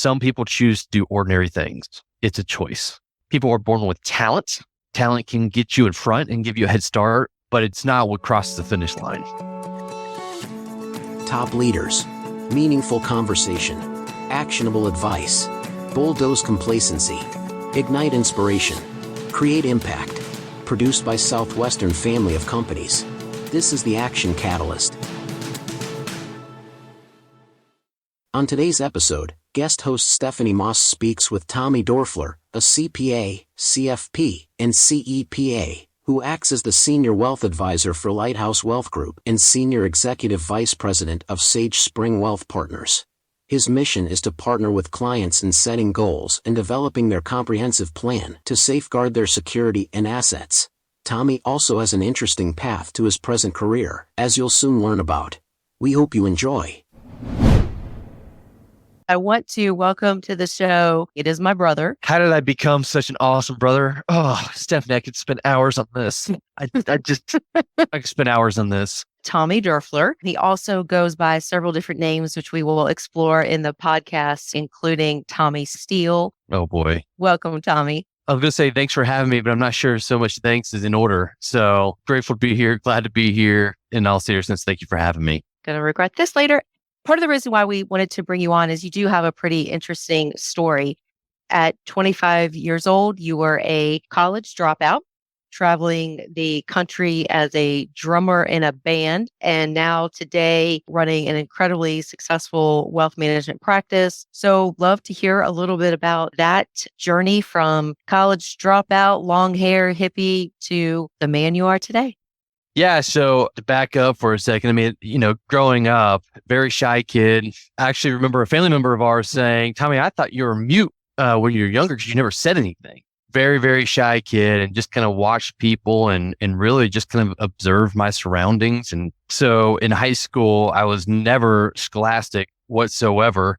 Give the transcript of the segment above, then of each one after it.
Some people choose to do ordinary things. It's a choice. People are born with talent. Talent can get you in front and give you a head start, but it's not what crosses the finish line. Top leaders, meaningful conversation, actionable advice, bulldoze complacency, ignite inspiration, create impact. Produced by Southwestern family of companies. This is the Action Catalyst. On today's episode, guest host Stephanie Moss speaks with Tommy Doerfler, a CPA, CFP, and CEPA, who acts as the Senior Wealth Advisor for Lighthouse Wealth Group and Senior Executive Vice President of SageSpring Wealth Partners. His mission is to partner with clients in setting goals and developing their comprehensive plan to safeguard their security and assets. Tommy also has an interesting path to his present career, as you'll soon learn about. We hope you enjoy. I want to welcome to the show. It is my brother. How did I become such an awesome brother? Oh, Stephanie, I could spend hours on this. I could spend hours on this. Tommy Doerfler. He also goes by several different names, which we will explore in the podcast, including Tommy Steele. Oh boy. Welcome, Tommy. I was going to say thanks for having me, but I'm not sure so much thanks is in order. So grateful to be here. Glad to be here. In all seriousness, thank you for having me. Gonna regret this later. Part of the reason why we wanted to bring you on is you do have a pretty interesting story. At 25 years old, you were a college dropout, traveling the country as a drummer in a band, and now today running an incredibly successful wealth management practice. So love to hear a little bit about that journey from college dropout, long hair, hippie to the man you are today. Yeah. So to back up for a second, I mean, growing up, very shy kid. I actually remember a family member of ours saying, Tommy, I thought you were mute when you were younger because you never said anything. Very, very shy kid, and just kind of watched people and really just kind of observed my surroundings. And so in high school, I was never scholastic whatsoever.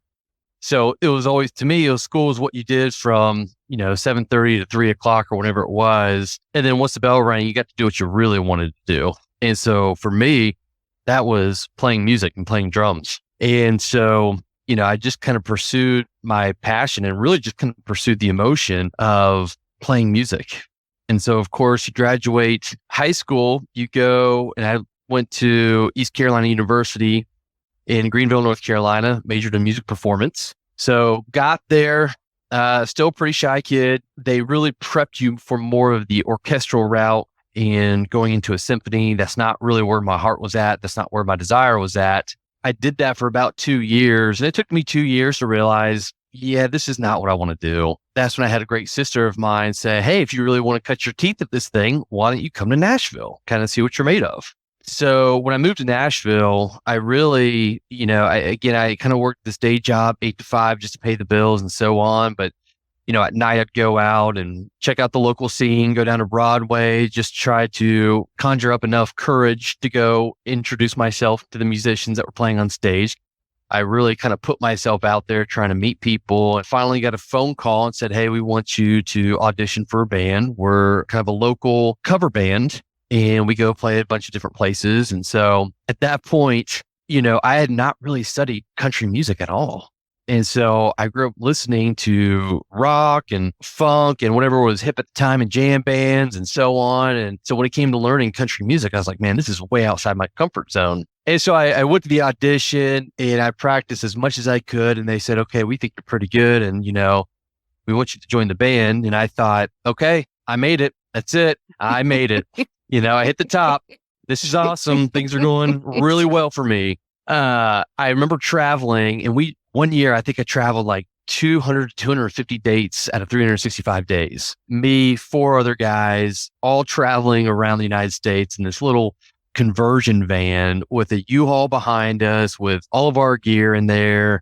So it was always, to me, school was what you did from, 7:30 to 3:00 or whatever it was. And then once the bell rang, you got to do what you really wanted to do. And so for me, that was playing music and playing drums. And so, I just kind of pursued my passion and really just kind of pursued the emotion of playing music. And so, of course, you graduate high school, you go, and I went to East Carolina University in Greenville, North Carolina, majored in music performance. So got there, still pretty shy kid. They really prepped you for more of the orchestral route and going into a symphony. That's not really where my heart was at. That's not where my desire was at. I did that for about 2 years, and it took me 2 years to realize, yeah, this is not what I want to do. That's when I had a great sister of mine say, hey, if you really want to cut your teeth at this thing, why don't you come to Nashville, kind of see what you're made of? So when I moved to Nashville, I really, I kind of worked this day job, 8 to 5, just to pay the bills and so on. But, at night I'd go out and check out the local scene, go down to Broadway, just try to conjure up enough courage to go introduce myself to the musicians that were playing on stage. I really kind of put myself out there trying to meet people, and finally got a phone call and said, hey, we want you to audition for a band. We're kind of a local cover band, and we go play a bunch of different places. And so at that point, I had not really studied country music at all. And so I grew up listening to rock and funk and whatever was hip at the time and jam bands and so on. And so when it came to learning country music, I was like, man, this is way outside my comfort zone. And so I went to the audition and I practiced as much as I could. And they said, okay, we think you're pretty good. And, we want you to join the band. And I thought, okay, I made it. That's it. I made it. I hit the top. This is awesome. Things are going really well for me. I remember traveling, and one year, I think I traveled like 200 to 250 dates out of 365 days. Me, 4 other guys, all traveling around the United States in this little conversion van with a U-Haul behind us with all of our gear in there.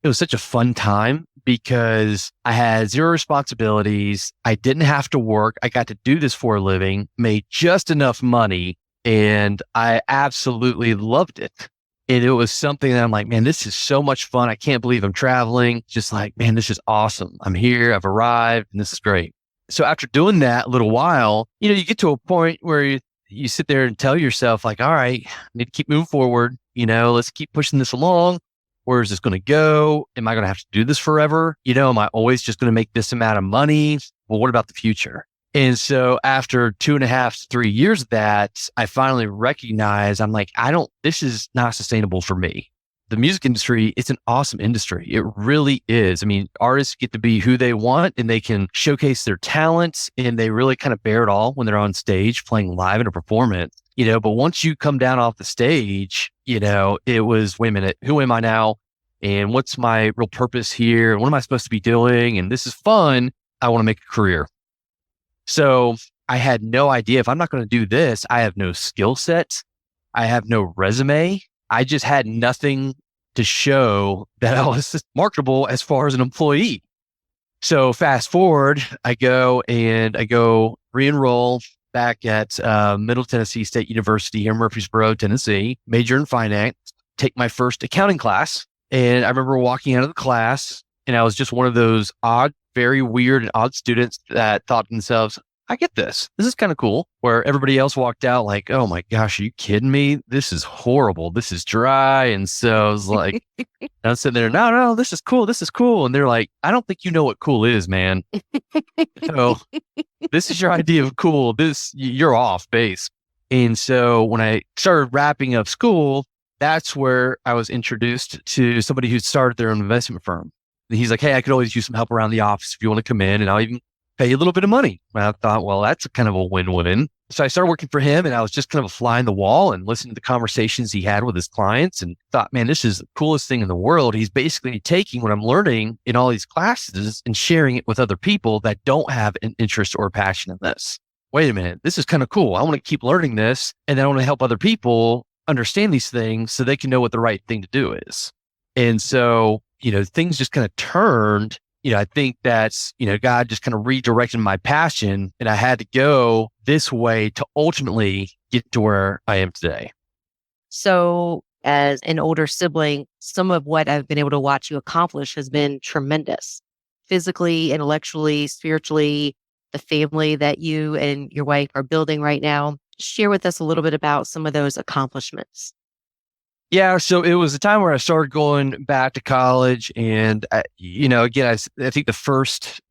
It was such a fun time because I had 0 responsibilities. I didn't have to work. I got to do this for a living, made just enough money, and I absolutely loved it. And it was something that I'm like, man, this is so much fun. I can't believe I'm traveling. Just like, man, this is awesome. I'm here. I've arrived and this is great. So after doing that a little while, you get to a point where you sit there and tell yourself like, all right, I need to keep moving forward. Let's keep pushing this along. Where is this going to go? Am I going to have to do this forever? Am I always just going to make this amount of money? Well, what about the future? And so after 2.5 to 3 years of that, I finally recognized, I'm like, this is not sustainable for me. The music industry, it's an awesome industry. It really is. I mean, artists get to be who they want and they can showcase their talents and they really kind of bear it all when they're on stage playing live in a performance, but once you come down off the stage, it was, wait a minute, who am I now? And what's my real purpose here? And what am I supposed to be doing? And this is fun. I want to make a career. So I had no idea if I'm not going to do this, I have no skill set. I have no resume. I just had nothing to show that I was marketable as far as an employee. So fast forward, I go re-enroll back at Middle Tennessee State University here in Murfreesboro, Tennessee, major in finance, take my first accounting class. And I remember walking out of the class and I was just one of those very weird and odd students that thought to themselves, I get this. This is kind of cool. Where everybody else walked out like, oh my gosh, are you kidding me? This is horrible. This is dry. And so I was like, I was sitting there, no, this is cool. This is cool. And they're like, I don't think you know what cool is, man. So this is your idea of cool. You're off base. And so when I started wrapping up school, that's where I was introduced to somebody who started their own investment firm. And he's like, hey, I could always use some help around the office if you want to come in and I'll even pay you a little bit of money. And I thought, well, that's kind of a win-win. So I started working for him and I was just kind of a fly in the wall and listening to the conversations he had with his clients and thought, man, this is the coolest thing in the world. He's basically taking what I'm learning in all these classes and sharing it with other people that don't have an interest or passion in this. Wait a minute, this is kind of cool. I want to keep learning this and then I want to help other people understand these things so they can know what the right thing to do is. And so, things just kind of turned. I think that's, God just kind of redirected my passion and I had to go this way to ultimately get to where I am today. So as an older sibling, some of what I've been able to watch you accomplish has been tremendous. Physically, intellectually, spiritually, the family that you and your wife are building right now. Share with us a little bit about some of those accomplishments. Yeah, so it was a time where I started going back to college and, again, I think the first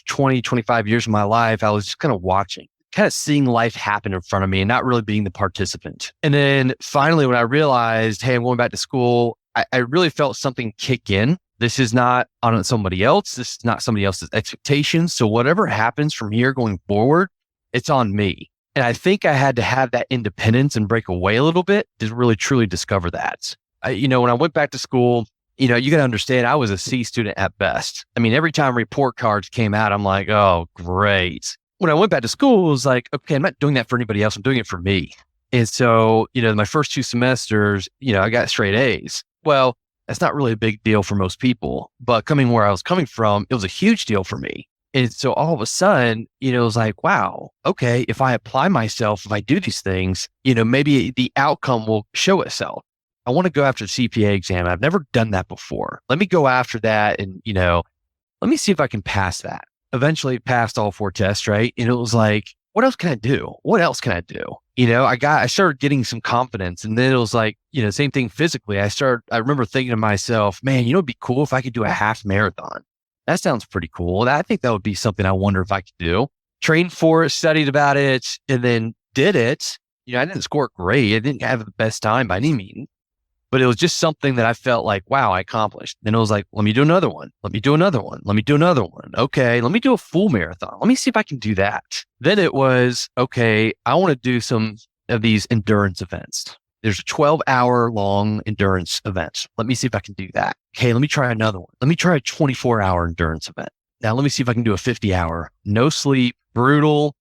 20, 25 years of my life, I was just kind of watching, kind of seeing life happen in front of me and not really being the participant. And then finally, when I realized, hey, I'm going back to school, I really felt something kick in. This is not on somebody else. This is not somebody else's expectations. So whatever happens from here going forward, it's on me. And I think I had to have that independence and break away a little bit to really truly discover that. When I went back to school, you got to understand I was a C student at best. I mean, every time report cards came out, I'm like, oh, great. When I went back to school, it was like, okay, I'm not doing that for anybody else. I'm doing it for me. And so, my first 2 semesters, I got straight A's. Well, that's not really a big deal for most people, but coming where I was coming from, it was a huge deal for me. And so all of a sudden, it was like, wow, okay, if I apply myself, if I do these things, maybe the outcome will show itself. I want to go after the CPA exam. I've never done that before. Let me go after that and, let me see if I can pass that. Eventually passed all 4 tests, right? And it was like, what else can I do? What else can I do? I started getting some confidence and then it was like, same thing physically. I remember thinking to myself, man, it'd be cool if I could do a half marathon. That sounds pretty cool. I think that would be something I wonder if I could do. Trained for it, studied about it, and then did it. I didn't score great. I didn't have the best time by any means, but it was just something that I felt like, wow, I accomplished. Then it was like, let me do another one. Let me do another one. Let me do another one. Okay, let me do a full marathon. Let me see if I can do that. Then it was, okay, I want to do some of these endurance events. There's a 12-hour long endurance event. Let me see if I can do that. Okay, let me try another one. Let me try a 24-hour endurance event. Now, let me see if I can do a 50-hour. No sleep, brutal.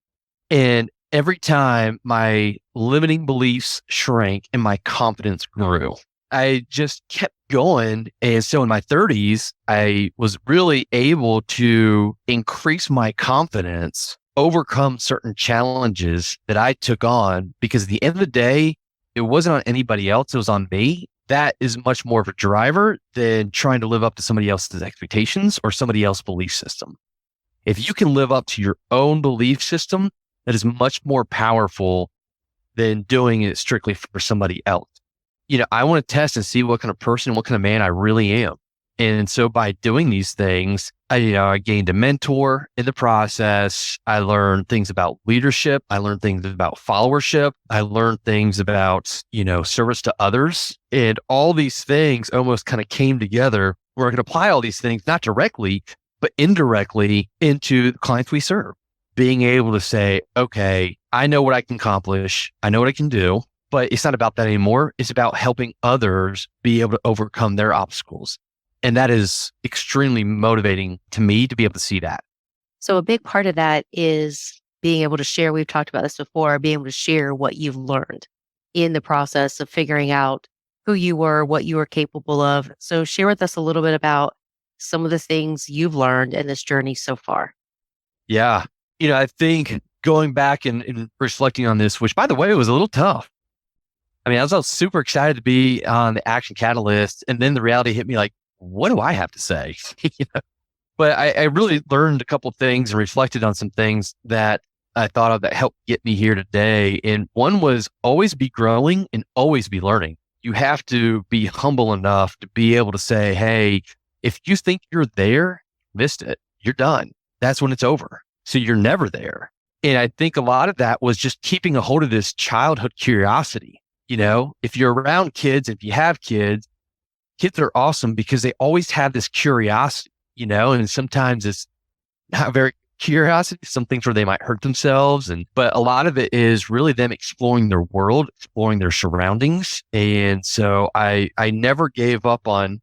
And every time my limiting beliefs shrank and my confidence grew. I just kept going. And so in my 30s, I was really able to increase my confidence, overcome certain challenges that I took on because at the end of the day, it wasn't on anybody else. It was on me. That is much more of a driver than trying to live up to somebody else's expectations or somebody else's belief system. If you can live up to your own belief system, that is much more powerful than doing it strictly for somebody else. I want to test and see what kind of person, what kind of man I really am. And so by doing these things, I gained a mentor in the process. I learned things about leadership. I learned things about followership. I learned things about, service to others. And all these things almost kind of came together where I could apply all these things, not directly, but indirectly into the clients we serve. Being able to say, okay, I know what I can accomplish. I know what I can do, but it's not about that anymore. It's about helping others be able to overcome their obstacles. And that is extremely motivating to me to be able to see that. So a big part of that is being able to share. We've talked about this before, being able to share what you've learned in the process of figuring out who you were, what you were capable of. So share with us a little bit about some of the things you've learned in this journey so far. Yeah. I think going back and reflecting on this, which by the way, was a little tough. I mean, I was super excited to be on the Action Catalyst. And then the reality hit me like, what do I have to say? But I really learned a couple of things and reflected on some things that I thought of that helped get me here today. And one was always be growing and always be learning. You have to be humble enough to be able to say, hey, if you think you're there, missed it, you're done. That's when it's over. So you're never there. And I think a lot of that was just keeping a hold of this childhood curiosity. If you're around kids, if you have kids are awesome because they always have this curiosity, and sometimes it's not very curiosity, some things where they might hurt themselves. But a lot of it is really them exploring their world, exploring their surroundings. And so I never gave up on,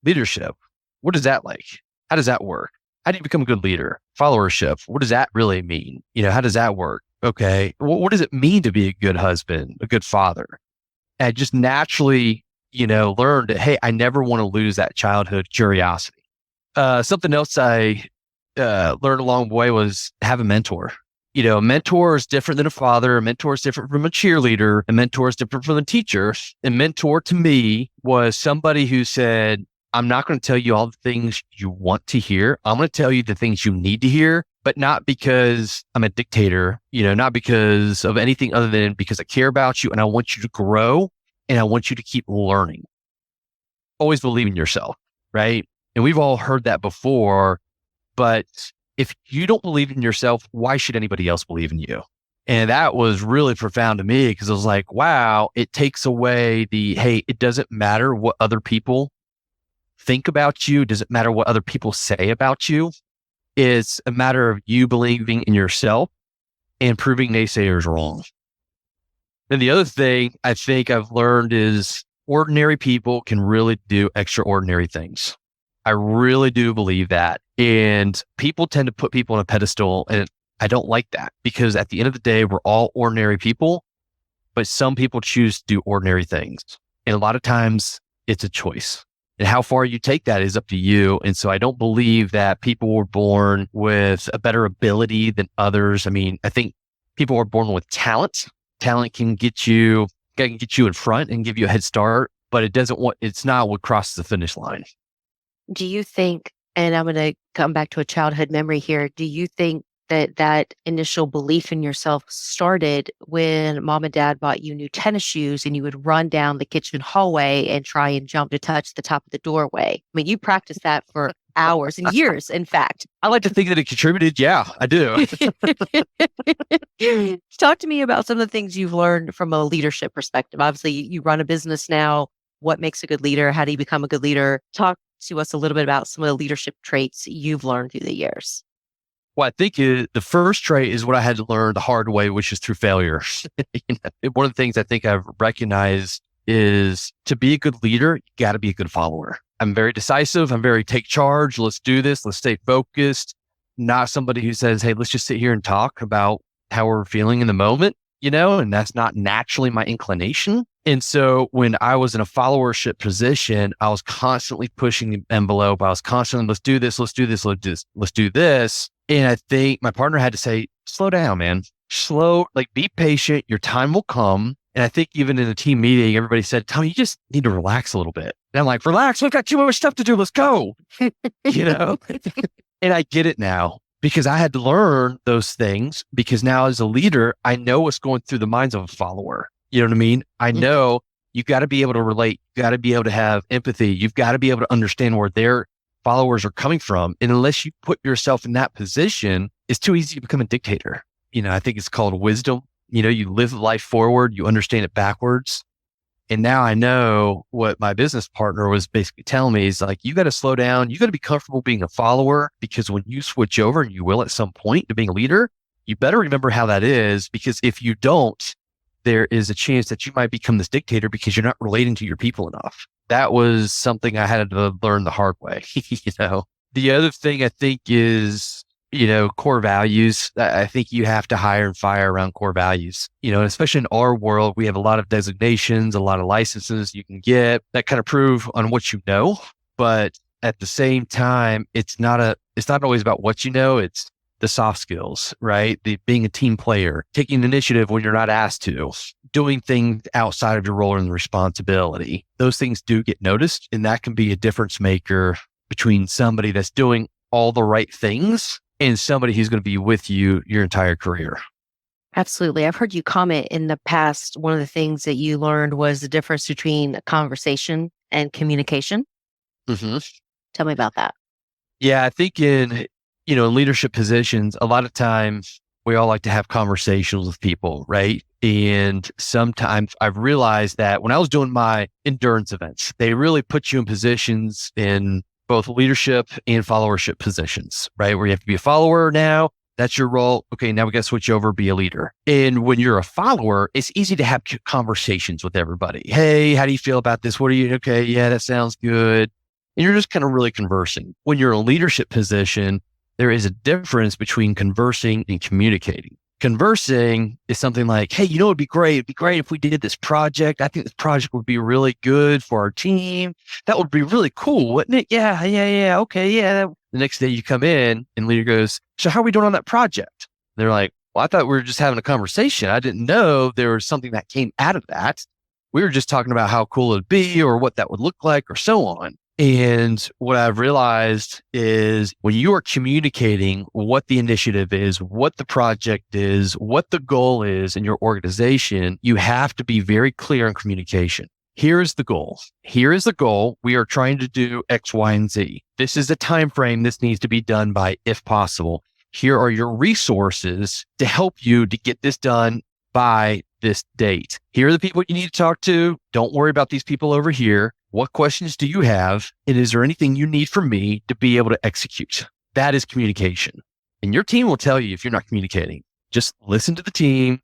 leadership. What is that like? How does that work? How do you become a good leader? Followership. What does that really mean? How does that work? Okay. What does it mean to be a good husband, a good father? And I just naturally, learned that, hey, I never want to lose that childhood curiosity. Something else I learned along the way was have a mentor. A mentor is different than a father. A mentor is different from a cheerleader. A mentor is different from a teacher. A mentor to me was somebody who said, I'm not going to tell you all the things you want to hear. I'm going to tell you the things you need to hear, but not because I'm a dictator, not because of anything other than because I care about you and I want you to grow and I want you to keep learning. Always believe in yourself, right? And we've all heard that before, but if you don't believe in yourself, why should anybody else believe in you? And that was really profound to me because I was like, wow, it takes away hey, it doesn't matter what other people think about you. It doesn't matter what other people say about you. It's a matter of you believing in yourself and proving naysayers wrong. And the other thing I think I've learned is ordinary people can really do extraordinary things. I really do believe that. And people tend to put people on a pedestal, and I don't like that because at the end of the day, we're all ordinary people, but some people choose to do ordinary things. And a lot of times it's a choice. And how far you take that is up to you. And so I don't believe that people were born with a better ability than others. I mean, I think people are born with talent. Talent can get you in front and give you a head start, but it's not what crosses the finish line. Do you think, and I'm going to come back to a childhood memory here, do you think that initial belief in yourself started when mom and dad bought you new tennis shoes and you would run down the kitchen hallway and try and jump to touch the top of the doorway? I mean, you practiced that for hours and years, in fact. I like to think that it contributed. Yeah, I do. Talk to me about some of the things you've learned from a leadership perspective. Obviously, you run a business now. What makes a good leader? How do you become a good leader? Talk to us a little bit about some of the leadership traits you've learned through the years. Well, I think the first trait is what I had to learn the hard way, which is through failure. One of the things I think I've recognized is to be a good leader, you got to be a good follower. I'm very decisive. I'm very take charge. Let's do this. Let's stay focused. Not somebody who says, hey, let's just sit here and talk about how we're feeling in the moment, and that's not naturally my inclination. And so when I was in a followership position, I was constantly pushing the envelope. I was constantly, let's do this, let's do this, let's do this. And I think my partner had to say, slow down, man. Be patient. Your time will come. And I think even in a team meeting, everybody said, Tommy, you just need to relax a little bit. And I'm like, relax. We've got too much stuff to do. Let's go. And I get it now because I had to learn those things because now as a leader, I know what's going through the minds of a follower. You know what I mean? I know You got to be able to relate. You got to be able to have empathy. You've got to be able to understand where their followers are coming from. And unless you put yourself in that position, it's too easy to become a dictator. I think it's called wisdom. You live life forward, you understand it backwards. And now I know what my business partner was basically telling me is like, you got to slow down. You got to be comfortable being a follower, because when you switch over, and you will at some point, to being a leader, you better remember how that is, because if you don't, there is a chance that you might become this dictator because you're not relating to your people enough. That was something I had to learn the hard way. The other thing I think is, core values. I think you have to hire and fire around core values, and especially in our world, we have a lot of designations, a lot of licenses you can get that kind of prove on what you know. But at the same time, it's not always about what you know. It's the soft skills, right? Being a team player, taking initiative when you're not asked to, doing things outside of your role and responsibility. Those things do get noticed, and that can be a difference maker between somebody that's doing all the right things and somebody who's going to be with you your entire career. Absolutely. I've heard you comment in the past, one of the things that you learned was the difference between conversation and communication. Mm-hmm. Tell me about that. Yeah, I think in leadership positions, a lot of times we all like to have conversations with people, right? And sometimes I've realized that when I was doing my endurance events, they really put you in positions in both leadership and followership positions, right? Where you have to be a follower now. That's your role. Okay, now we got to switch over, be a leader. And when you're a follower, it's easy to have conversations with everybody. Hey, how do you feel about this? What are you? Okay, yeah, that sounds good. And you're just kind of really conversing. When you're in a leadership position, there is a difference between conversing and communicating. Conversing is something like, hey, it'd be great. It'd be great if we did this project. I think this project would be really good for our team. That would be really cool, wouldn't it? Yeah. Okay, yeah. The next day you come in and leader goes, so how are we doing on that project? And they're like, well, I thought we were just having a conversation. I didn't know there was something that came out of that. We were just talking about how cool it'd be or what that would look like or so on. And what I've realized is when you are communicating what the initiative is, what the project is, what the goal is in your organization, you have to be very clear in communication. Here's the goal. Here is the goal. We are trying to do X, Y, and Z. This is the time frame this needs to be done by, if possible. Here are your resources to help you to get this done by this date. Here are the people you need to talk to. Don't worry about these people over here. What questions do you have? And is there anything you need from me to be able to execute? That is communication. And your team will tell you if you're not communicating. Just listen to the team,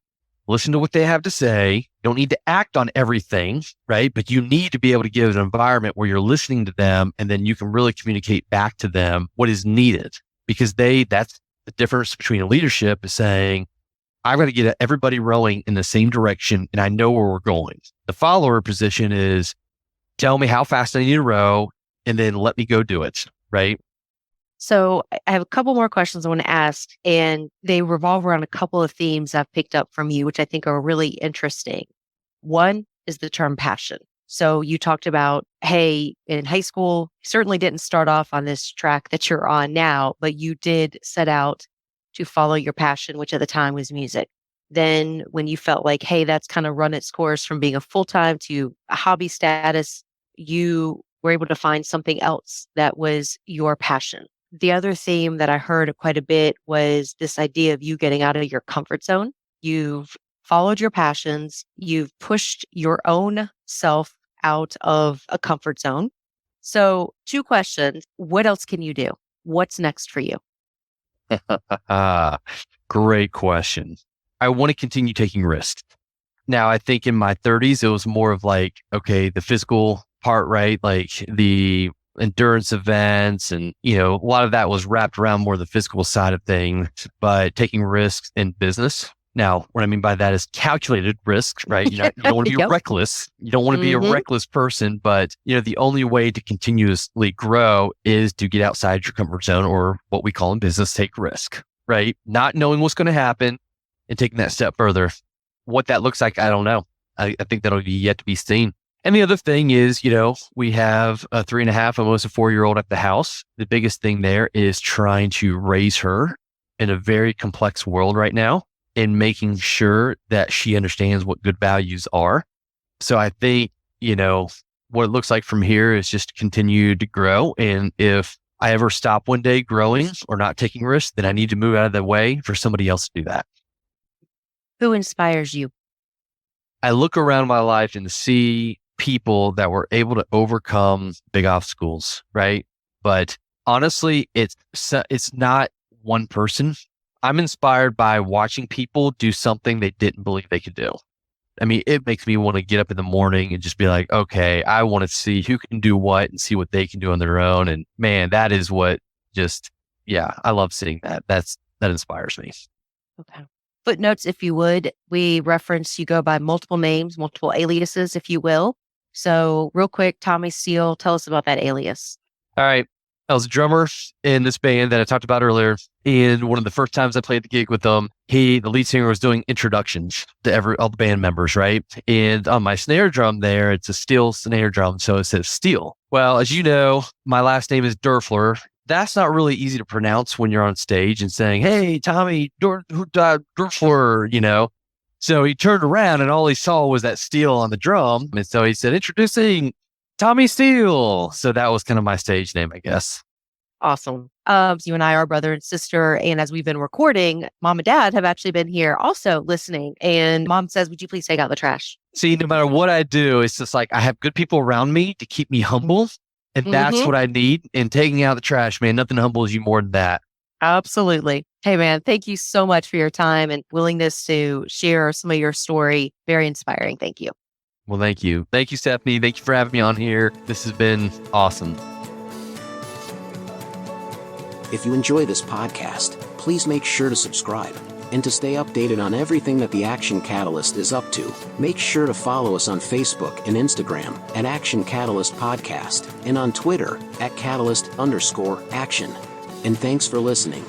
listen to what they have to say. You don't need to act on everything, right? But you need to be able to give an environment where you're listening to them, and then you can really communicate back to them what is needed. Because that's the difference between a leadership is saying, I've got to get everybody rowing in the same direction, and I know where we're going. The follower position is, tell me how fast I need to row, and then let me go do it, right? So I have a couple more questions I want to ask, and they revolve around a couple of themes I've picked up from you, which I think are really interesting. One is the term passion. So you talked about, hey, in high school, you certainly didn't start off on this track that you're on now, but you did set out to follow your passion, which at the time was music. Then when you felt like, hey, that's kind of run its course from being a full-time to a hobby status, you were able to find something else that was your passion. The other theme that I heard quite a bit was this idea of you getting out of your comfort zone. You've followed your passions. You've pushed your own self out of a comfort zone. So 2 questions. What else can you do? What's next for you? Great question. I want to continue taking risks. Now, I think in my 30s, it was more of like, okay, the physical part, right? Like the endurance events and, a lot of that was wrapped around more the physical side of things, but taking risks in business. Now, what I mean by that is calculated risks, right? You don't want to be reckless. You don't want to be a reckless person, but the only way to continuously grow is to get outside your comfort zone, or what we call in business, take risk, right? Not knowing what's going to happen and taking that step further. What that looks like, I don't know. I think that'll be yet to be seen. And the other thing is, we have a 3.5, almost a 4-year-old at the house. The biggest thing there is trying to raise her in a very complex world right now and making sure that she understands what good values are. So I think what it looks like from here is just continue to grow. And if I ever stop one day growing or not taking risks, then I need to move out of the way for somebody else to do that. Who inspires you? I look around my life and see people that were able to overcome big obstacles, right? But honestly, it's not one person. I'm inspired by watching people do something they didn't believe they could do. I mean, it makes me want to get up in the morning and just be like, okay, I want to see who can do what and see what they can do on their own. And man, that is what I love seeing that. That inspires me. Okay. Footnotes, if you would. We reference, you go by multiple names, multiple aliases, if you will. So real quick, Tommy Steele, tell us about that alias. All right. I was a drummer in this band that I talked about earlier. And one of the first times I played the gig with them, the lead singer, was doing introductions to all the band members, right? And on my snare drum there, it's a steel snare drum, so it says steel. Well, as you know, my last name is Doerfler. That's not really easy to pronounce when you're on stage and saying, hey, Tommy Doerfler, So he turned around and all he saw was that steel on the drum. And so he said, introducing Tommy Steele. So that was kind of my stage name, I guess. Awesome. You and I are brother and sister. And as we've been recording, mom and dad have actually been here also listening. And mom says, would you please take out the trash? See, no matter what I do, it's just like I have good people around me to keep me humble. And that's what I need. And taking out the trash, man, nothing humbles you more than that. Absolutely. Hey, man, thank you so much for your time and willingness to share some of your story. Very inspiring. Thank you. Well, thank you. Thank you, Stephanie. Thank you for having me on here. This has been awesome. If you enjoy this podcast, please make sure to subscribe. And to stay updated on everything that the Action Catalyst is up to, make sure to follow us on Facebook and Instagram at Action Catalyst Podcast and on Twitter at Catalyst_Action. And thanks for listening.